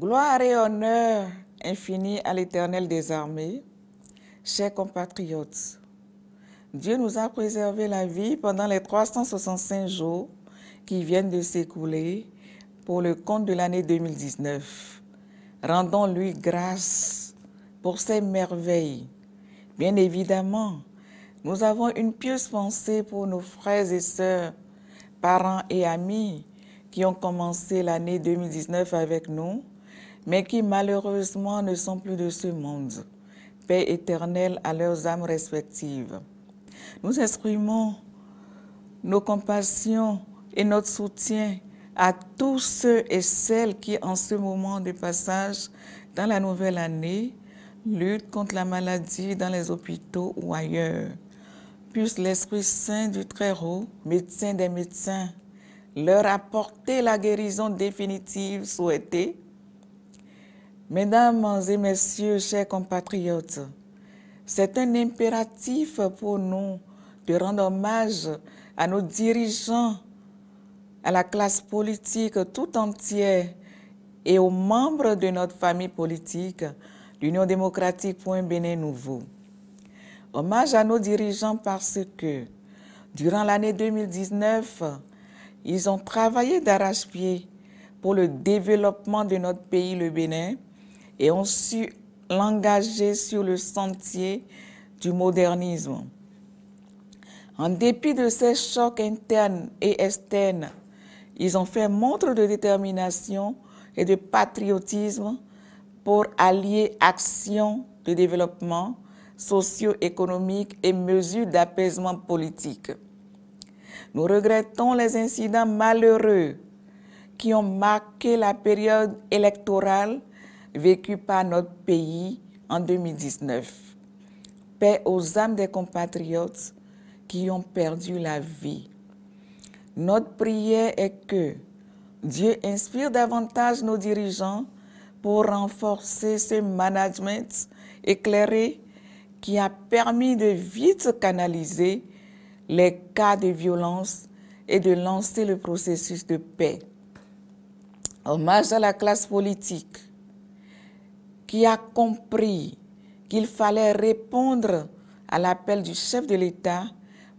Gloire et honneur infini à l'Éternel des armées. Chers compatriotes, Dieu nous a préservé la vie pendant les 365 jours qui viennent de s'écouler pour le compte de l'année 2019. Rendons-lui grâce pour ses merveilles. Bien évidemment, nous avons une pieuse pensée pour nos frères et sœurs, parents et amis qui ont commencé l'année 2019 avec nous, mais qui malheureusement ne sont plus de ce monde. Paix éternelle à leurs âmes respectives. Nous exprimons nos compassions et notre soutien à tous ceux et celles qui, en ce moment de passage dans la nouvelle année, luttent contre la maladie dans les hôpitaux ou ailleurs. Puisse l'Esprit Saint du Très-Haut, médecin des médecins, leur apporter la guérison définitive souhaitée. Mesdames et messieurs, chers compatriotes, c'est un impératif pour nous de rendre hommage à nos dirigeants, à la classe politique tout entière et aux membres de notre famille politique, l'Union démocratique pour un Bénin nouveau. Hommage à nos dirigeants parce que, durant l'année 2019, ils ont travaillé d'arrache-pied pour le développement de notre pays, le Bénin, et ont su l'engager sur le sentier du modernisme. En dépit de ces chocs internes et externes, ils ont fait montre de détermination et de patriotisme pour allier actions de développement socio-économique et mesures d'apaisement politique. Nous regrettons les incidents malheureux qui ont marqué la période électorale vécue par notre pays en 2019. Paix aux âmes des compatriotes qui ont perdu la vie. Notre prière est que Dieu inspire davantage nos dirigeants pour renforcer ce management éclairé qui a permis de vite canaliser les cas de violence et de lancer le processus de paix. Hommage à la classe politique qui a compris qu'il fallait répondre à l'appel du chef de l'État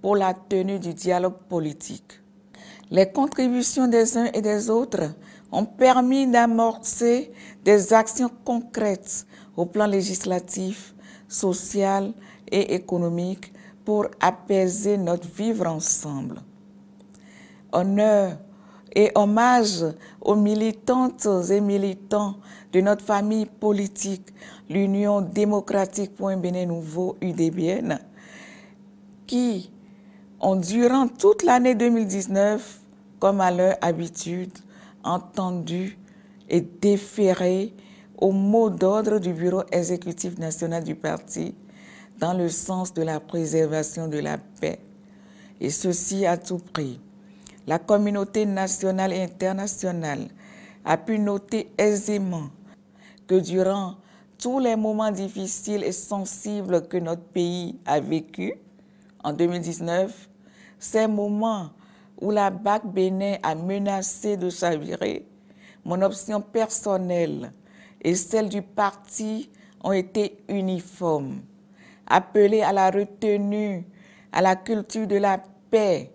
pour la tenue du dialogue politique. Les contributions des uns et des autres ont permis d'amorcer des actions concrètes au plan législatif, social et économique pour apaiser notre vivre ensemble. Honneur et hommage aux militantes et militants de notre famille politique, l'Union démocratique pour un Bénin nouveau, UDBN, qui ont, durant toute l'année 2019, comme à leur habitude, entendu et déféré au mot d'ordre du Bureau exécutif national du parti dans le sens de la préservation de la paix, et ceci à tout prix. La communauté nationale et internationale a pu noter aisément que durant tous les moments difficiles et sensibles que notre pays a vécu en 2019, ces moments où la BAC Bénin a menacé de chavirer, mon option personnelle et celle du parti ont été uniformes. Appeler à la retenue, à la culture de la paix,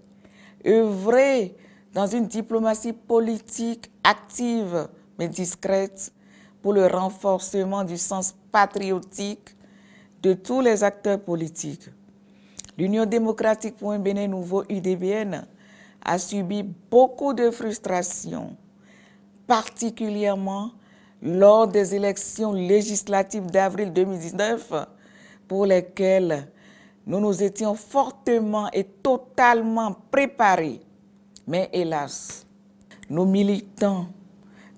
œuvrer dans une diplomatie politique active mais discrète pour le renforcement du sens patriotique de tous les acteurs politiques. L'Union démocratique pour un Bénin nouveau, UDBN, a subi beaucoup de frustrations, particulièrement lors des élections législatives d'avril 2019, pour lesquelles nous nous étions fortement et totalement préparés. Mais hélas, nos militants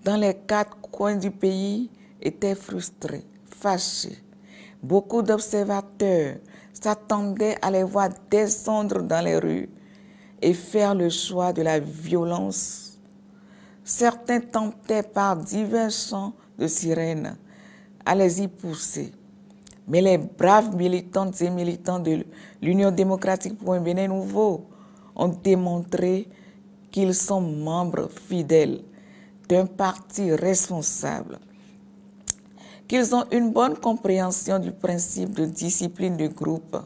dans les 4 coins du pays étaient frustrés, fâchés. Beaucoup d'observateurs s'attendaient à les voir descendre dans les rues et faire le choix de la violence. Certains tentaient par divers chants de sirènes à les y pousser. Mais les braves militantes et militants de l'Union démocratique pour un Bénin nouveau ont démontré qu'ils sont membres fidèles d'un parti responsable qu'ils ont une bonne compréhension du principe de discipline de groupe,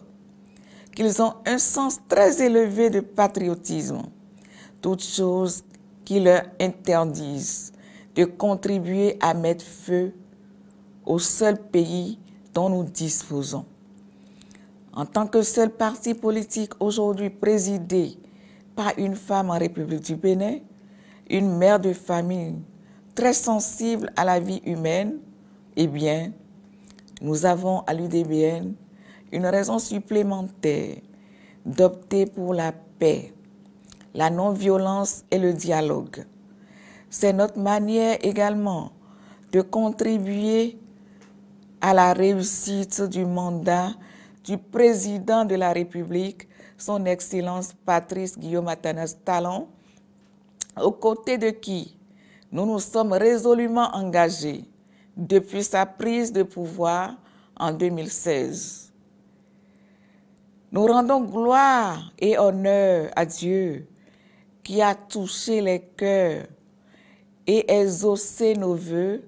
qu'ils ont un sens très élevé de patriotisme, toutes choses qui leur interdisent de contribuer à mettre feu au seul pays dont nous disposons. En tant que seul parti politique aujourd'hui présidé par une femme en République du Bénin, une mère de famille très sensible à la vie humaine, eh bien, nous avons à l'UDBN une raison supplémentaire d'opter pour la paix, la non-violence et le dialogue. C'est notre manière également de contribuer à la réussite du mandat du président de la République, son Excellence Patrice Guillaume Athanas Talon, aux côtés de qui nous nous sommes résolument engagés depuis sa prise de pouvoir en 2016. Nous rendons gloire et honneur à Dieu qui a touché les cœurs et exaucé nos vœux,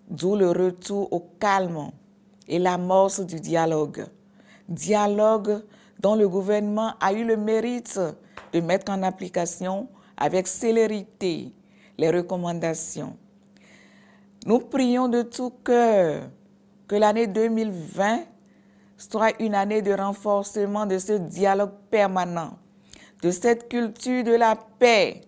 d'où le retour au calme et l'amorce du dialogue. Dialogue dont le gouvernement a eu le mérite de mettre en application avec célérité les recommandations. Nous prions de tout cœur que l'année 2020 soit une année de renforcement de ce dialogue permanent, de cette culture de la paix,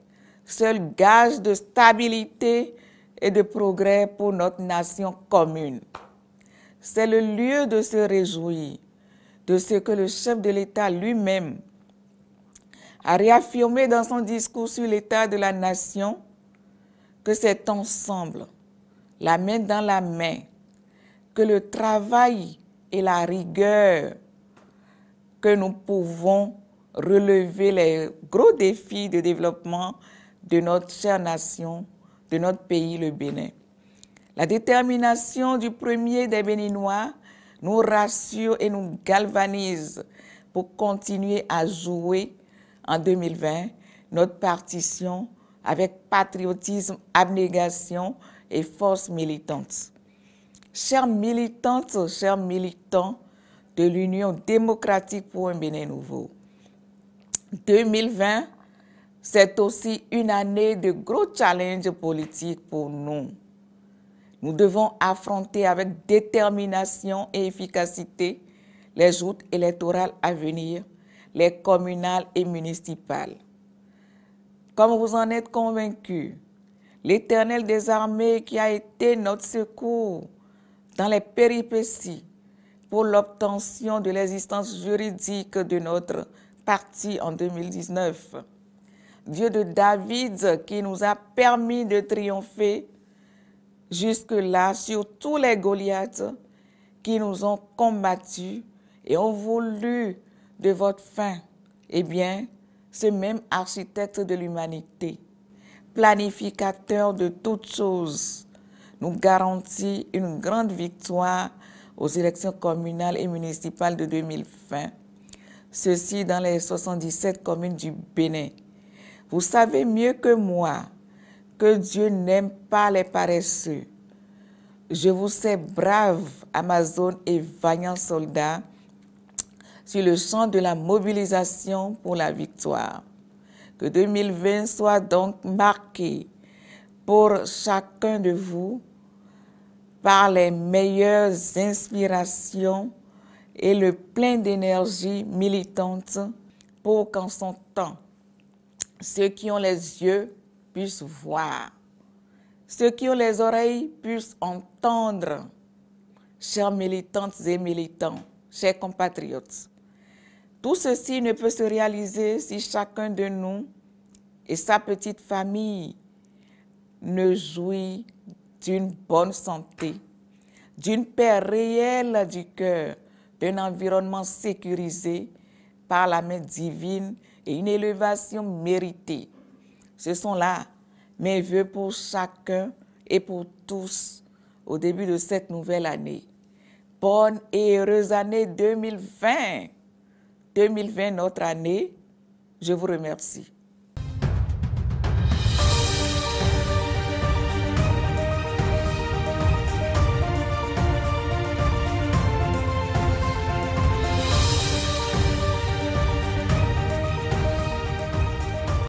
seul gage de stabilité et de progrès pour notre nation commune. C'est le lieu de se réjouir de ce que le chef de l'État lui-même a réaffirmé dans son discours sur l'état de la nation, que c'est ensemble, la main dans la main, que le travail et la rigueur, que nous pouvons relever les gros défis de développement de notre chère nation, de notre pays, le Bénin. La détermination du premier des Béninois nous rassure et nous galvanise pour continuer à jouer en 2020 notre partition avec patriotisme, abnégation et force militante. Chères militantes, chers militants de l'Union démocratique pour un Bénin nouveau, 2020, c'est aussi une année de gros challenges politiques pour nous. Nous devons affronter avec détermination et efficacité les joutes électorales à venir, les communales et municipales. Comme vous en êtes convaincus, l'Éternel des armées qui a été notre secours dans les péripéties pour l'obtention de l'existence juridique de notre parti en 2019, Dieu de David qui nous a permis de triompher jusque-là sur tous les Goliaths qui nous ont combattus et ont voulu de votre fin, eh bien, ce même architecte de l'humanité, planificateur de toutes choses, nous garantit une grande victoire aux élections communales et municipales de 2020, ceci dans les 77 communes du Bénin. Vous savez mieux que moi que Dieu n'aime pas les paresseux. Je vous sais brave, Amazone et vaillants soldats sur le champ de la mobilisation pour la victoire. Que 2020 soit donc marqué pour chacun de vous par les meilleures inspirations et le plein d'énergie militante pour qu'en son temps, ceux qui ont les yeux puissent voir, ceux qui ont les oreilles puissent entendre. Chères militantes et militants, chers compatriotes, tout ceci ne peut se réaliser si chacun de nous et sa petite famille ne jouit d'une bonne santé, d'une paix réelle du cœur, d'un environnement sécurisé par la main divine et une élévation méritée. Ce sont là mes vœux pour chacun et pour tous au début de cette nouvelle année. Bonne et heureuse année 2020. 2020, notre année. Je vous remercie.